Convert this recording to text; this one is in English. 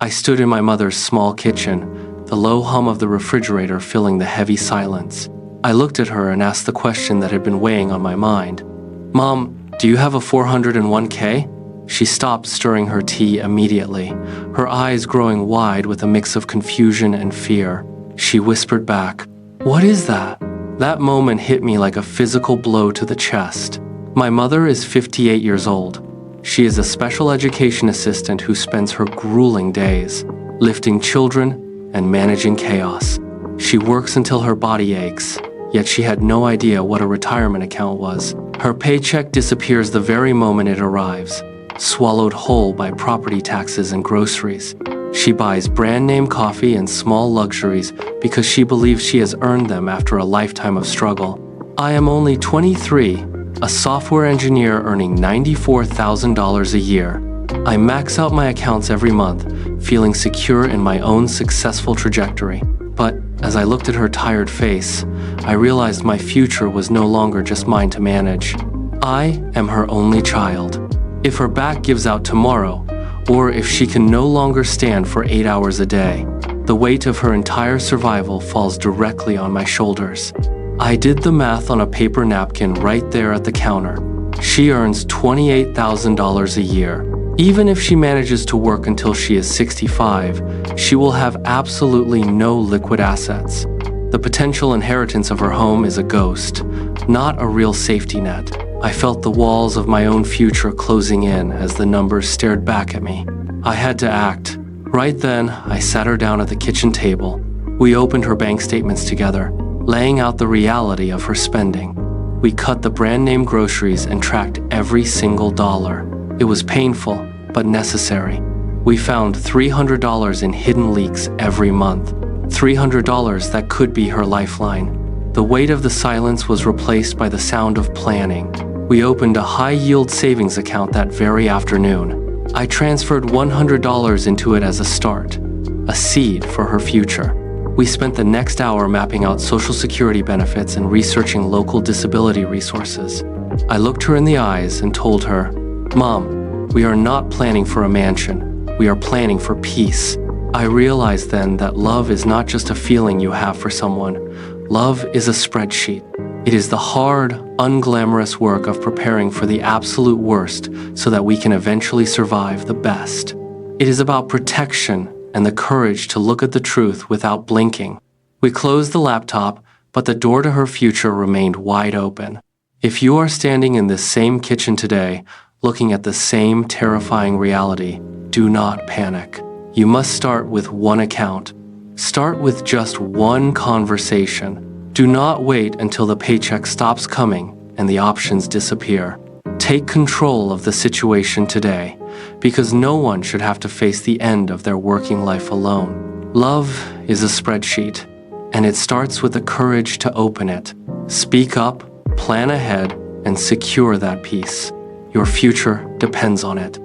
I stood in my mother's small kitchen, the low hum of the refrigerator filling the heavy silence. I looked at her and asked the question that had been weighing on my mind. "Mom, do you have a 401k?" She stopped stirring her tea immediately, her eyes growing wide with a mix of confusion and fear. She whispered back, "What is that?" That moment hit me like a physical blow to the chest. My mother is 58 years old. She is a special education assistant who spends her grueling days lifting children and managing chaos. She works until her body aches, yet she had no idea what a retirement account was. Her paycheck disappears the very moment it arrives, swallowed whole by property taxes and groceries. She buys brand-name coffee and small luxuries because she believes she has earned them after a lifetime of struggle. I am only 23, a software engineer earning $94,000 a year. I max out my accounts every month, feeling secure in my own successful trajectory. But as I looked at her tired face, I realized my future was no longer just mine to manage. I am her only child. If her back gives out tomorrow, or if she can no longer stand for 8 hours a day, the weight of her entire survival falls directly on my shoulders. I did the math on a paper napkin right there at the counter. She earns $28,000 a year. Even if she manages to work until she is 65, she will have absolutely no liquid assets. The potential inheritance of her home is a ghost, not a real safety net. I felt the walls of my own future closing in as the numbers stared back at me. I had to act. Right then, I sat her down at the kitchen table. We opened her bank statements together, laying out the reality of her spending. We cut the brand-name groceries and tracked every single dollar. It was painful, but necessary. We found $300 in hidden leaks every month. $300 that could be her lifeline. The weight of the silence was replaced by the sound of planning. We opened a high-yield savings account that very afternoon. I transferred $100 into it as a start, a seed for her future. We spent the next hour mapping out Social Security benefits and researching local disability resources. I looked her in the eyes and told her, "Mom, we are not planning for a mansion. We are planning for peace." I realized then that love is not just a feeling you have for someone. Love is a spreadsheet. It is the hard, unglamorous work of preparing for the absolute worst so that we can eventually survive the best. It is about protection and the courage to look at the truth without blinking. We closed the laptop, but the door to her future remained wide open. If you are standing in this same kitchen today, looking at the same terrifying reality, do not panic. You must start with one account. Start with just one conversation. Do not wait until the paycheck stops coming and the options disappear. Take control of the situation today, because no one should have to face the end of their working life alone. Love is a spreadsheet, and it starts with the courage to open it. Speak up, plan ahead, and secure that peace. Your future depends on it.